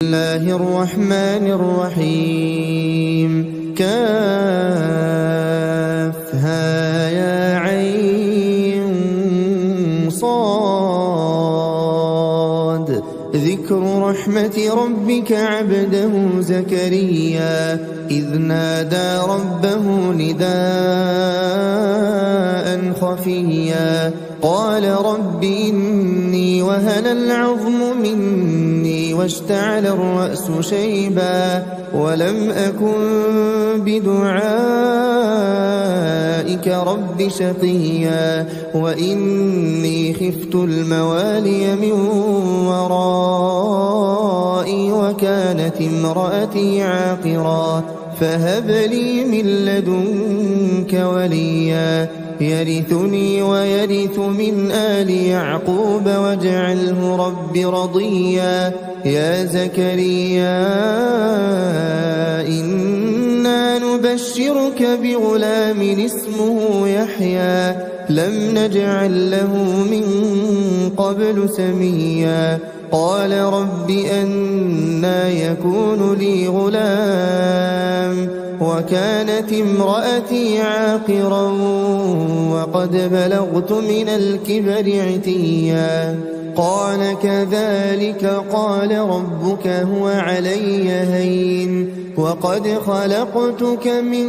الله الرحمن الرحيم كافها يا عين صاد ذكر رحمة ربك عبده زكريا إذ نادى ربه نداء خفيا قال رب إني وهن العظم مني واشتعل الرأس شيبا ولم أكن بدعائك رب شقيا وإني خفت الموالي من ورائي وكانت امرأتي عاقرا فهب لي من لدنك وليا يرثني ويرث من آل يعقوب واجعله رب رضيا يا زكريا إنا نبشرك بغلام اسمه يحيى لم نجعل له من قبل سميا قال رب أنى يكون لي غلام وكانت امرأتي عاقرا وقد بلغت من الكبر عتيا قال كذلك قال ربك هو علي هين وقد خلقتك من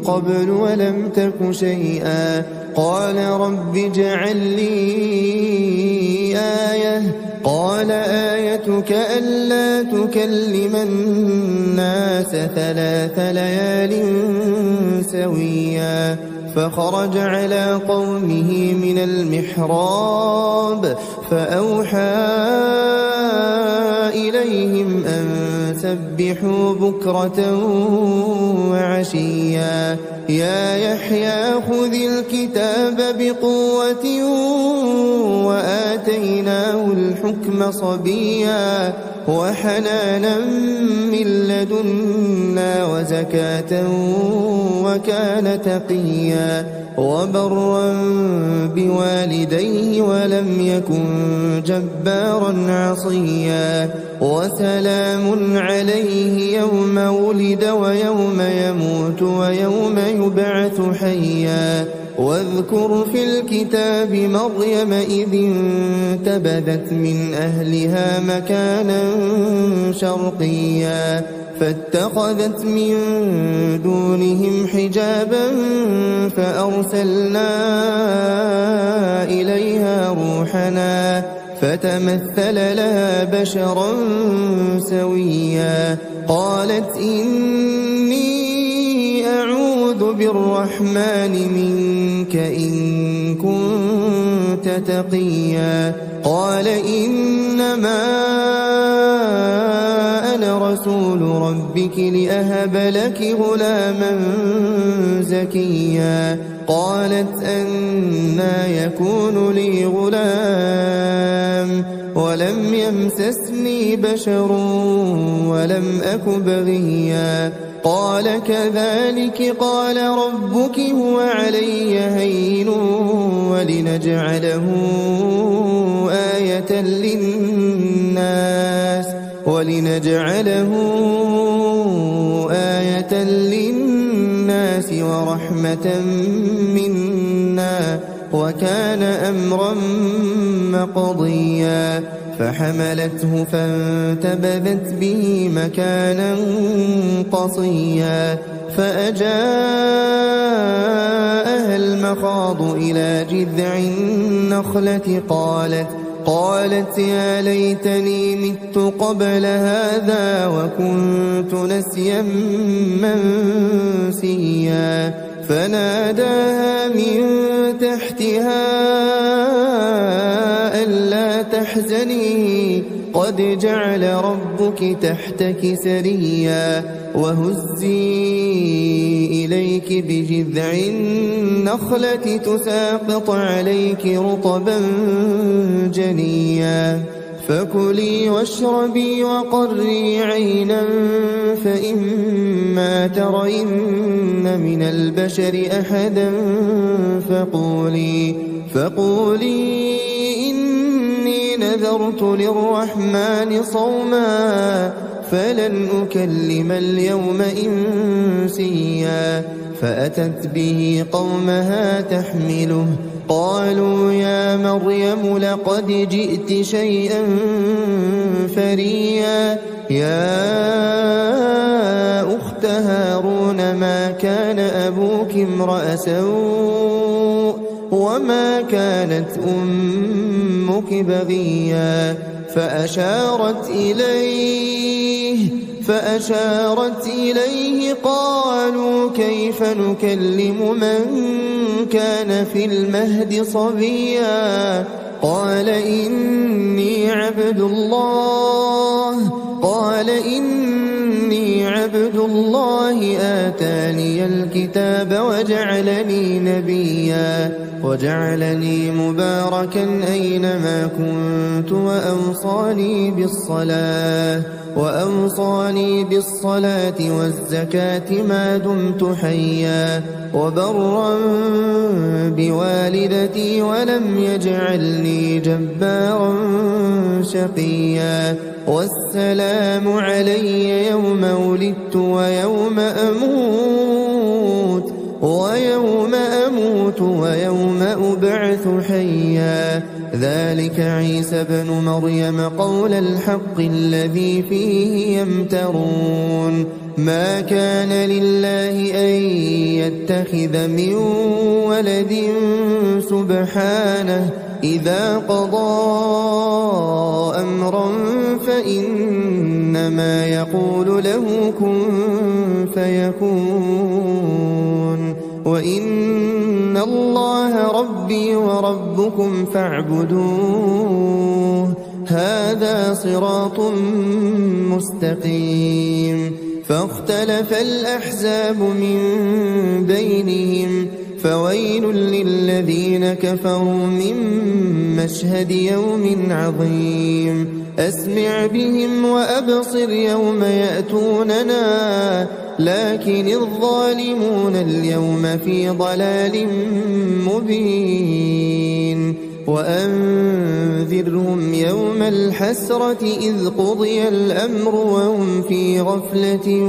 قبل ولم تك شيئا قال رب اجعل لي آية قال آيتك ألا تكلم الناس 3 ليال سويا فخرج على قومه من المحراب فأوحى إليهم أن سبحوا بكرة وعشيا يا يحيى خذ الكتاب بقوة وآتيناه الحكم صبيا وحنانا من لدنا وزكاة وكان تقيا وبرا بوالديه ولم يكن جبارا عصيا وسلام عليه يوم ولد ويوم يموت ويوم يبعث حيا واذكر في الكتاب مريم إذ انتبذت من أهلها مكانا شرقيا فاتخذت من دونهم حجابا فأرسلنا إليها روحنا فتمثل لها بشرا سويا قالت إني أعوذ بالرحمن منك إن كنت تقيا قال إنما أنا رسول ربك لأهب لك غلاما زكيا قالت أنى يكون لي غلام ولم يمسسني بشر ولم أك بغيا قال كذلك قال ربك هو علي هين ولنجعله آية للناس ورحمة منا وكان أمرا مقضيا فحملته فانتبذت به مكانا قصيا فأجاءها المخاض إلى جذع النخلة قالت يا ليتني مت قبل هذا وكنت نسيا منسيا فناداها من تحتها ألا تحزني قد جعل ربك تحتك سريا وهزي إليك بجذع النخلة تساقط عليك رطبا جنيا فكلي واشربي وقري عينا فإما ترين من البشر أحدا فقولي إني نذرت للرحمن صوما فلن أكلم اليوم إنسيا فأتت به قومها تحمله قالوا يا مريم لقد جئت شيئا فريا يا أخت هارون ما كان أبوك امرأ سوء وما كانت أمك بغيا فأشارت إليه قالوا كيف نكلم من كان في المهد صبيا قال إني عبد الله آتاني الكتاب وجعلني نبيا وجعلني مباركا أينما كنت وأوصاني بالصلاة والزكاة ما دمت حيا وبرا بوالدتي ولم يجعلني جبارا شقيا والسلام علي يوم ولدت ويوم أموت ويوم أبعث حيا ذلك عيسى بن مريم قول الحق الذي فيه يمترون ما كان لله أن يتخذ من ولد سبحانه إذا قضى أمرا فإنما يقول له كن فيكون وإن الله ربي وربكم فاعبدوه هذا صراط مستقيم فاختلف الأحزاب من بينهم فويل للذين كفروا من مشهد يوم عظيم أسمع بهم وأبصر يوم يأتوننا لكن الظالمون اليوم في ضلال مبين وأنذرهم يوم الحسرة إذ قضي الأمر وهم في غفلة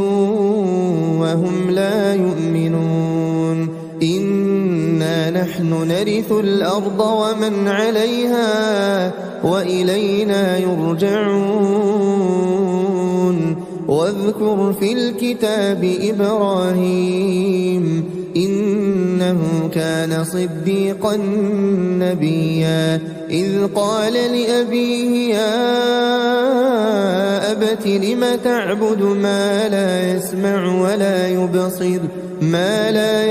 وهم لا يؤمنون إنا نحن نرث الأرض ومن عليها وإلينا يرجعون واذكر في الكتاب إبراهيم إنه كان صديقا نبيا إذ قال لأبيه يا أبت لم تعبد ما لا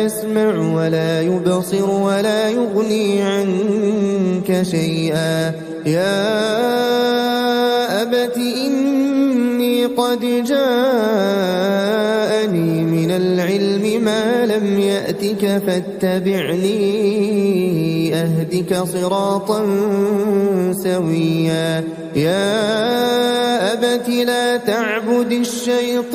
يسمع ولا يبصر ولا يغني عنك شيئا يا أبت إني قد جاءني من العلم ما لم يأتك فاتبعني أهدك صراطا سويا يا أبت لا تعبد الشيطان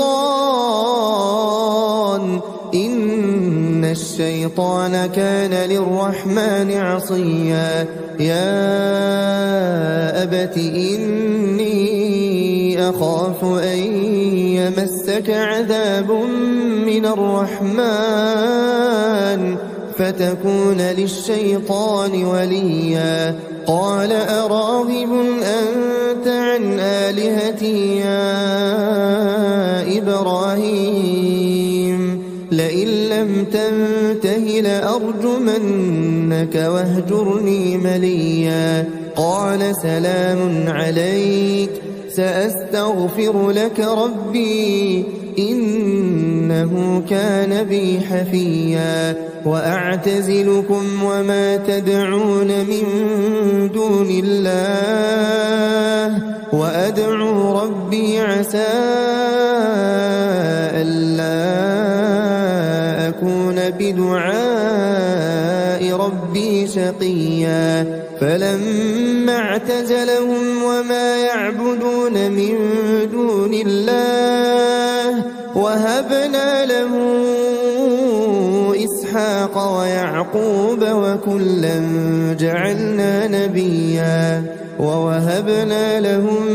إن الشيطان كان للرحمن عصيا يا أبت إني أخاف أن يمسك عذاب من الرحمن فتكون للشيطان وليا قال أراغب أنت عن آلهتي يا إبراهيم لئن لم تنته لأرجمنك واهجرني مليا قال سلام عليك سأستغفر لك ربي إنه كان بي حفيا وأعتزلكم وما تدعون من دون الله وأدعو ربي عسى ألا أكون بدعاء ربي شقيا فلما اعتزلهم وما يعبدون من دون الله وهبنا له إسحاق ويعقوب وكلا جعلنا نبيا ووهبنا لهم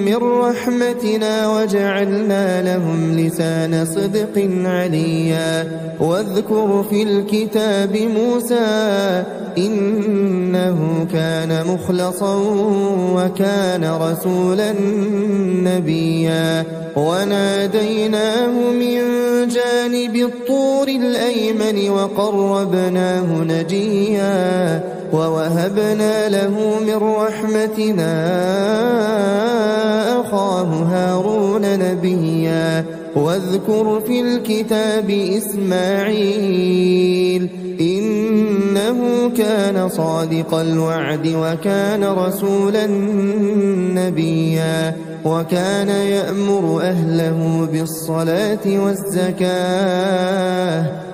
من رحمتنا وجعلنا لهم لسان صدق عليا واذكر في الكتاب موسى إنه كان مخلصا وكان رسولا نبيا وناديناه من جانب الطور الأيمن وقربناه نجيا ووهبنا له من رحمتنا أخاه هارون نبيا واذكر في الكتاب إسماعيل إنه كان صادق الوعد وكان رسولا نبيا وكان يأمر أهله بالصلاة والزكاة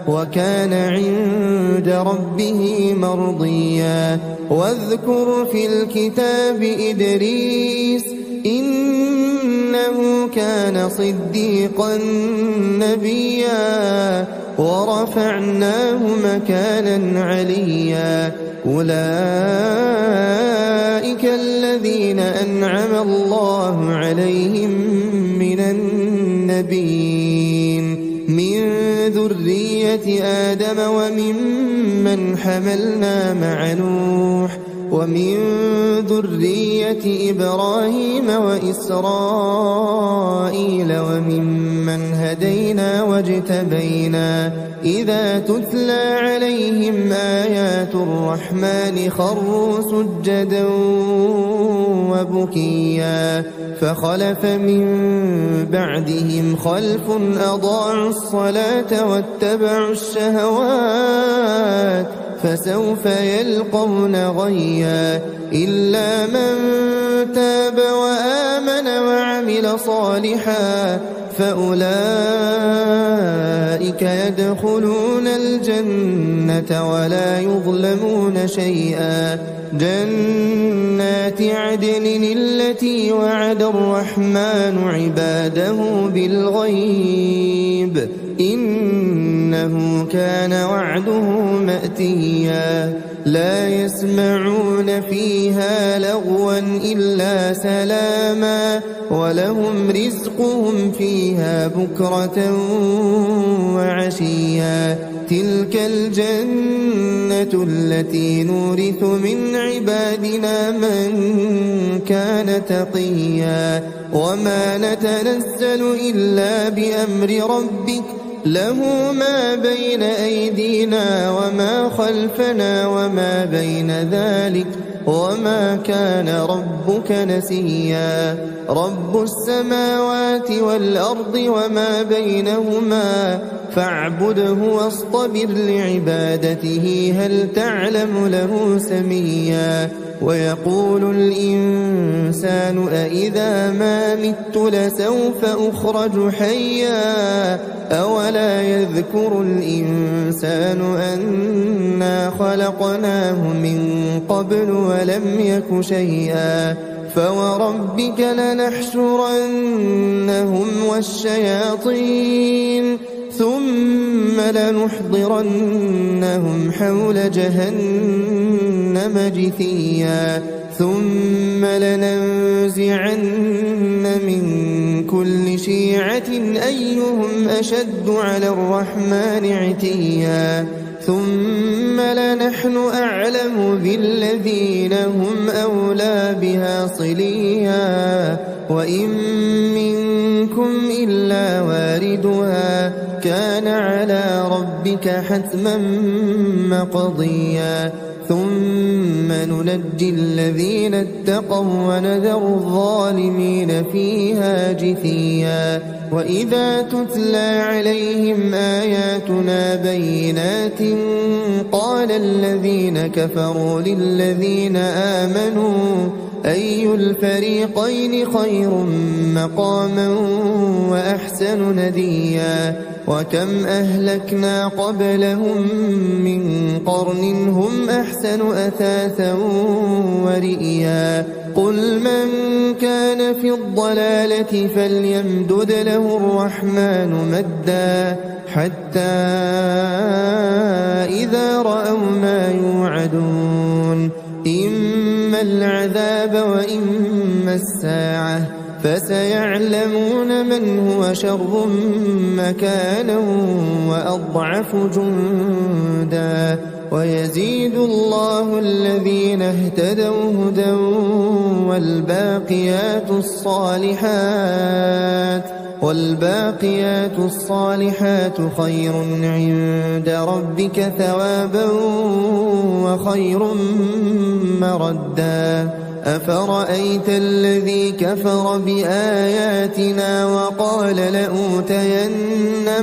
وكان عند ربه مرضيا واذكر في الكتاب إدريس إنه كان صديقا نبيا ورفعناه مكانا عليا أولئك الذين أنعم الله عليهم من النبيين من ذرية آدم وممن حملنا مع نوح ومن ذرية إبراهيم وإسرائيل وممن هدينا واجتبينا إذا تتلى عليهم آيات الرحمن خروا سجدا وبكيا فخلف من بعدهم خلف أضاعوا الصلاة واتبعوا الشهوات فسوف يلقون غيا إلا من تاب وآمن وعمل صالحا فأولئك يدخلون الجنة ولا يظلمون شيئا جنات عدن التي وعد الرحمن عباده بالغيب إنه كان وعده مأتيا لا يسمعون فيها لغوا إلا سلاما ولهم رزقهم فيها بكرة وعشيا تلك الجنة التي نورث من عبادنا من كان تقيا وما نتنزل إلا بأمر ربك له ما بين أيدينا وما خلفنا وما بين ذلك وما كان ربك نسيا رب السماوات والأرض وما بينهما فاعبده واصطبر لعبادته هل تعلم له سميا ويقول الإنسان أإذا ما مت لسوف أخرج حيا أولا يذكر الإنسان أنا خلقناه من قبل ولم يك شيئا فوربك لنحشرنهم والشياطين ثم لنحضرنهم حول جهنم جثيا ثم لننزعن من كل شيعة أيهم أشد على الرحمن عتيا ثم لنحن أعلم بالذين هم أولى بها صليا وإن منكم إلا واردها كان على ربك حتما مقضيا ثم ننجي الذين اتقوا ونذر الظالمين فيها جثيا وإذا تتلى عليهم آياتنا بينات قال الذين كفروا للذين آمنوا أي الفريقين خير مقاما وأحسن نديا وكم أهلكنا قبلهم من قرن هم أحسن أثاثا ورئيا قل من كان في الضلالة فليمدد له الرحمن مدا حتى إذا رأوا ما يوعدون إما العذاب وإما الساعة فسيعلمون من هو شر مكانا وأضعف جندا ويزيد الله الذين اهتدوا هدى والباقيات الصالحات خير عند ربك ثوابا وخير مردا أفرأيت الذي كفر بآياتنا وقال لأوتين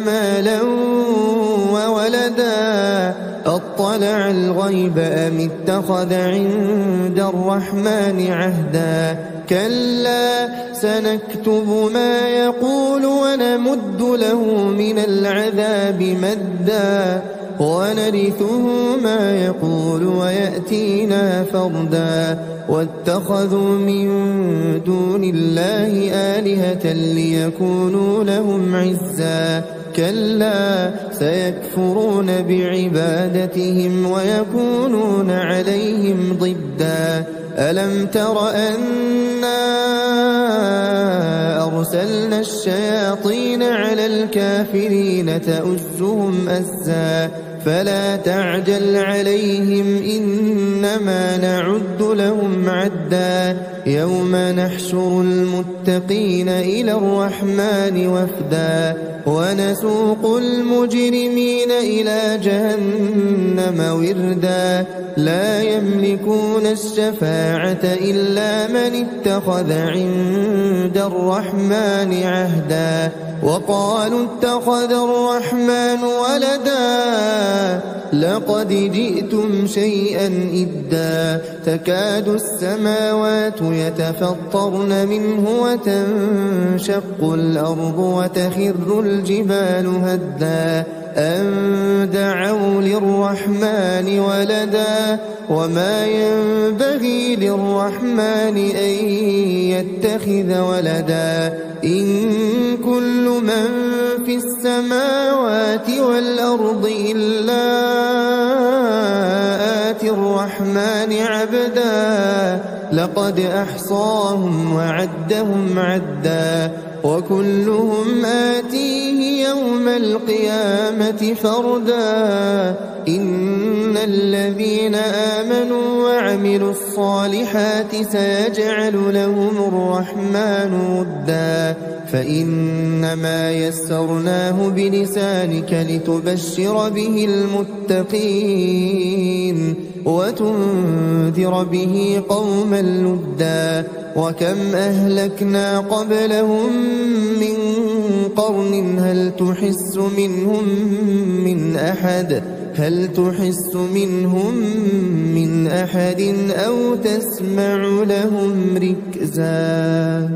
مالا وولدا أطلع الغيب أم اتخذ عند الرحمن عهدا كلا سنكتب ما يقول ونمد له من العذاب مدا ونرثه ما يقول ويأتينا فردا واتخذوا من دون الله آلهة ليكونوا لهم عزا كلا سيكفرون بعبادتهم ويكونون عليهم ضدا ألم تر أنا أرسلنا الشياطين على الكافرين تؤزهم أزا فلا تعجل عليهم إنما نعد لهم عدا يوم نحشر المتقين إلى الرحمن وفدا ونسوق المجرمين إلى جهنم وردا لا يملكون الشفاعة إلا من اتخذ عند الرحمن عهدا وقالوا اتخذ الرحمن ولدا لقد جئتم شيئا إدا تكاد السماوات يتفطرن منه وتنشق الأرض وتخر الجبال هدا أن دعوا للرحمن ولدا وما ينبغي للرحمن أن يتخذ ولدا إن كل من في السماوات والأرض إلا آتي الرحمن عبدا لقد أحصاهم وعدهم عدا وكلهم آتيه يوم القيامة فردا إن الذين آمنوا وعملوا الصالحات سيجعل لهم الرحمن ودا فإنما يسرناه بلسانك لتبشر به المتقين وتنذر به قوما لدا وكم أهلكنا قبلهم من قرن هل تحس منهم من أحد أو تسمع لهم ركزا